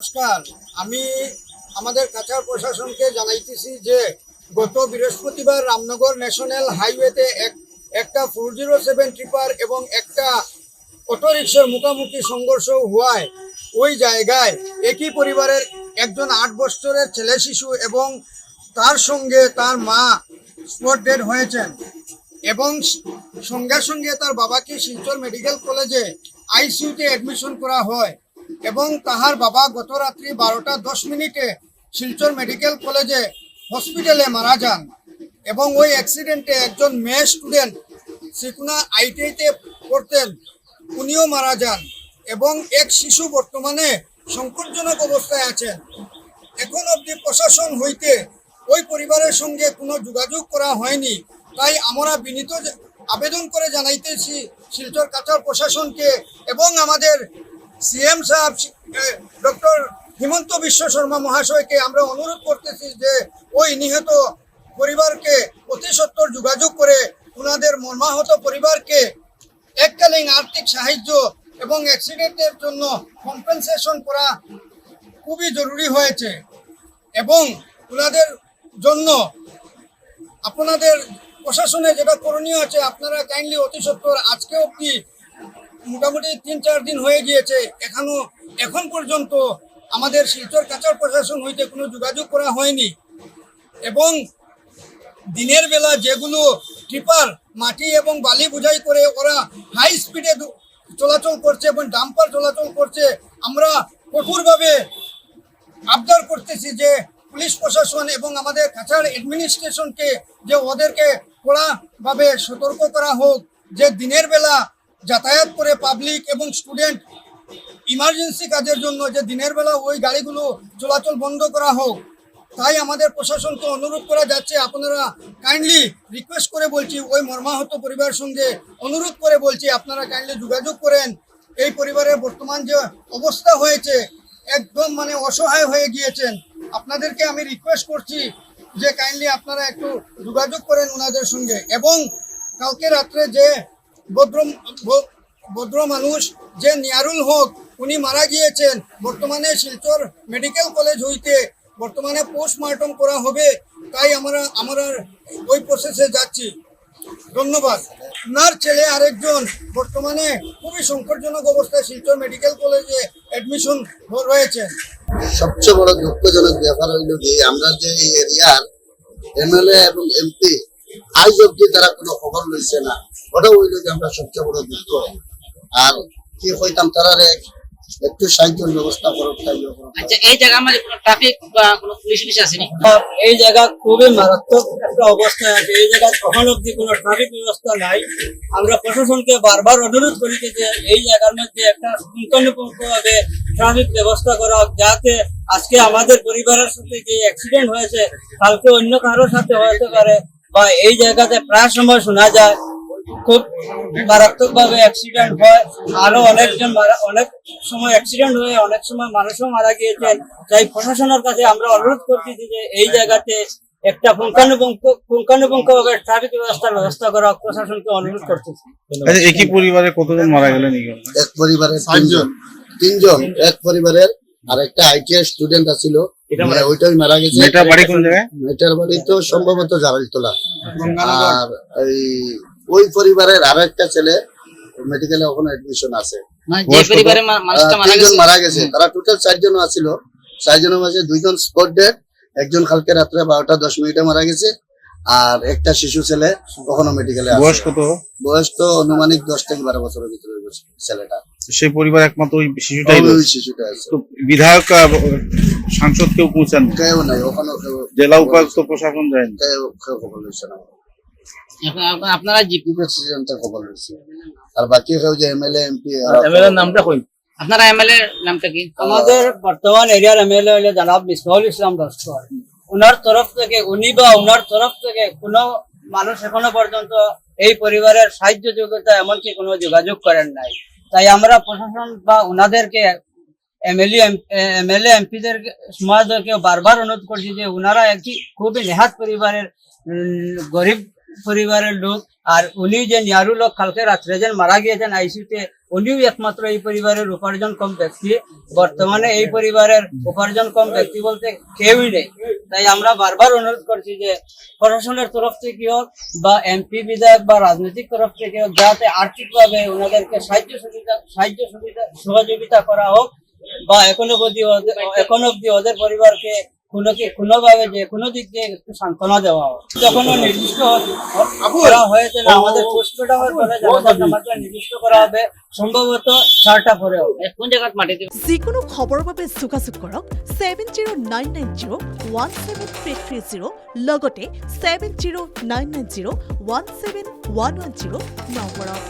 নমস্কার। আমি আমাদের কাছাড় প্রশাসনকে জানাইতেছি যে গত বৃহস্পতিবার রামনগর ন্যাশনাল হাইওয়েতে একটা 407 ট্রিপার এবং একটা অটোরিকশার মুখোমুখি সংঘর্ষ হওয়ায় ওই জায়গায় একই পরিবারের একজন 8 বছরের ছেলে শিশু এবং তার সঙ্গে তার মা স্পট ডেড হয়েছেন এবং সঙ্গে সঙ্গে তার বাবাকে শিলচর মেডিকেল কলেজে আইসিইউতে অ্যাডমিশন করা হয় এবং তাহার বাবা গত রাত্রি 12:10 শিলচর মেডিকেল কলেজে হসপিটালে মারা যান এবং ওই অ্যাক্সিডেন্টে একজন মেয়ে স্টুডেন্ট শ্রীকুনা আইটিআইতে পড়তেন, উনিও মারা যান এবং এক শিশু বর্তমানে সংকটজনক অবস্থায় আছেন। এখন অবধি প্রশাসন হইতে ওই পরিবারের সঙ্গে কোনো যোগাযোগ করা হয়নি। তাই আমরা বিনীত আবেদন করে জানাইতেছি শিলচর কাছাড় প্রশাসনকে এবং আমাদের সিএম সাহেব ডক্টর হিমন্ত বিশ্ব শর্মা মহাশয়কে আমরা অনুরোধ করতেছি যে ওই নিহত পরিবারকে অতি সত্বর যোগাযোগ করে ওনাদের মর্মাহত পরিবারকে এককালীন আর্থিক সাহায্য এবং অ্যাক্সিডেন্টের জন্য কম্পেনসেশন করা খুবই জরুরি হয়েছে এবং ওনাদের জন্য আপনাদের প্রশাসনে যেটা করণীয় আছে আপনারা কাইন্ডলি অতি সত্বর আজকে অবধি মোটামুটি 3-4 দিন হয়ে গিয়েছে, এখন পর্যন্ত আমাদের শিলচর কাছাড় প্রশাসন হইতে কোনো যোগাযোগ করা হয়নি এবং দিনের বেলা যেগুলো ট্রিপার মাটি এবং বালি বোঝাই করে ওরা হাই স্পিডে চলাচল করছে এবং ডাম্পার চলাচল করছে, আমরা কঠোরভাবে আবদার করতেছি যে পুলিশ প্রশাসন এবং আমাদের কাছাড় অ্যাডমিনিস্ট্রেশনকে যে ওদেরকে কড়াভাবে সতর্ক করা হোক যে দিনের বেলা যাতায়াত করে পাবলিক এবং স্টুডেন্ট ইমার্জেন্সি কাজের জন্য যে দিনের বেলা ওই গাড়িগুলো চলাচল বন্ধ করা হোক। তাই আমাদের প্রশাসনকে অনুরোধ করা যাচ্ছে, আপনারা কাইন্ডলি রিকোয়েস্ট করে বলছি, ওই মর্মাহত পরিবারের সঙ্গে অনুরোধ করে বলছি আপনারা কাইন্ডলি যোগাযোগ করেন। এই পরিবারের বর্তমান যে অবস্থা হয়েছে একদম অসহায় হয়ে গিয়েছেন। আপনাদেরকে আমি রিকোয়েস্ট করছি যে কাইন্ডলি আপনারা একটু যোগাযোগ করেন ওনাদের সঙ্গে। এবং কালকে রাত্রে যে ভদ্র মানুষ যে নিয়ারুল হক উনি মারা গিয়েছেন, বর্তমানে শিলচর মেডিকেল কলেজ হইতে বর্তমানে পোস্টমর্টম করা হবে, তাই আমরা ওই প্রসেসে যাচ্ছি। ধন্যবাদ। ওনার ছেলে আরেকজন বর্তমানে খুবই সংকটজনক অবস্থায় শিলচর মেডিকেল কলেজে অ্যাডমিশন রয়েছেন। সবচেয়ে বড় দুঃখজনক ব্যাপার হইল কি আমরা যে এই এরিয়ার এমএলএ এবং এমপি আজ অব্দি তারা কোনো খবর লইছে না, ওটা হইল যে আমরা সবচেয়ে বড় দুঃখ। আর কি হইতাম তারা একটু সাহায্যের ব্যবস্থা করো। আচ্ছা, এই জায়গা আমাদের কোনো ট্রাফিক বা কোনো পুলিশ আসেনি? এই জায়গা খুবই মারাত্মক একটা অবস্থায় আছে। এই জায়গায় কখন অব্দি কোনো ট্রাফিক ব্যবস্থা নাই। আমরা প্রশাসনকে বারবার অনুরোধ করি যে এই জায়গার মধ্যে একটা পুঙ্খানুপুঙ্খভাবে ট্রাফিক ব্যবস্থা করা হোক, যাতে আজকে আমাদের পরিবারের সাথে যে অ্যাক্সিডেন্ট হয়েছে কালকে অন্য কারোর সাথে হতে পারে, বা এই জায়গাতে প্রায় সময় শোনা যায় খুব মারাত্মক ভাবে অ্যাক্সিডেন্ট হয়। আরো অনেক সময় অ্যাক্সিডেন্ট হয়ে অনেক সময় মানুষও মারা গিয়েছেন। তাই প্রশাসনের কাছে আমরা অনুরোধ করছি যে এই জায়গাতে একটা পুঙ্খানুপুঙ্খ ভাবে ট্রাফিক ব্যবস্থা করা প্রশাসনকে অনুরোধ করতেছি। একই পরিবারে কতজন মারা গেলেন? এক পরিবারের তিনজন এক পরিবারের আর একটা আইটিআই স্টুডেন্ট আছিল, ওইটাই মারা গেছে। মেয়েটার বাড়ি কোন জায়গায়? মেয়েটার বাড়ি তো সম্ভবত জারালতলা। আর ওই পরিবারের আরো একটা ছেলে মেডিকেলে ওখানে এডমিশন আছে। যে পরিবারের মানুষটা মারা গেছে তারা টোটাল 4 জন আছিল। 4 জনের মাঝে 2 জন স্পট ডেড, একজন কালকে রাত্রে 12:10 মারা গেছে, আর একটা শিশু ছেলে ওখানে মেডিকেলে আছে। বয়স তো আনুমানিক 10 থেকে 12 বছরের ভিতরে ছেলেটা। সেই পরিবার একমাত্র ওই শিশুটাই আছে। বিধায়ক সাংসদ কেউ পৌঁছান? কেউ নাই ওখানে। জেলা উপায়ুক্ত প্রশাসন যায়নি? কেউ খবর লইছে না। আপনারা জিপি প্রেসিডেন্টে খবর লইছে। আর বাকি কেউ যে এমএলএ এমপি এমএলএ নামটা কই? আপনারা এমএলএ নামটা কি? আমাদের বর্তমান এরিয়ার এমএলএ হলে জনাব মিসবাহুল ইসলাম লস্কর। ওনার তরফ থেকে কোনো মানুষ এখনো পর্যন্ত এই পরিবারের সাহায্য যোগ্যতা এমনকি কোনো যোগাযোগ করেন নাই। তাই আমরা প্রশাসন বা ওনাদেরকে এমএলএ এমপিদের সমাজকে বারবার অনুরোধ করছি যে ওনারা একটি খুবই নেহাত পরিবারের গরিব পরিবারের লোক, আর উনি যে নিয়ারু লোক কালকে রাত্রে যেন মারা গিয়েছেন আইসিউতে, উনিও একমাত্র এই পরিবারের উপার্জন কম ব্যক্তি। বর্তমানে এই পরিবারের উপার্জন কম ব্যক্তি বলতে কেউই নেই। তাই আমরা বারবার অনুরোধ করছি যে প্রশাসনের তরফ থেকে হোক বা এমপি বিধায়ক বা রাজনৈতিক তরফ থেকে হোক, যাতে আর্থিকভাবে ওনাদেরকে সহযোগিতা করা হোক, বা এখনো অবধি ওদের পরিবারকে কোনোভাবে যে কোনো দিক দিয়ে একটু সান্ত্বনা দেওয়া হোক। যখন নির্দিষ্ট করা হয়েছে না, আমাদের পোস্টমর্টমের পরে জানাজার নামাজটা নির্দিষ্ট করা হবে, সম্ভবত 4টা পরে হবে। কোন জায়গাত মাটি দিব? যিকোনো খবৰৰ বাবে যোগাযোগ কৰক 7099017330 লগতে 7099017110 নম্বৰত।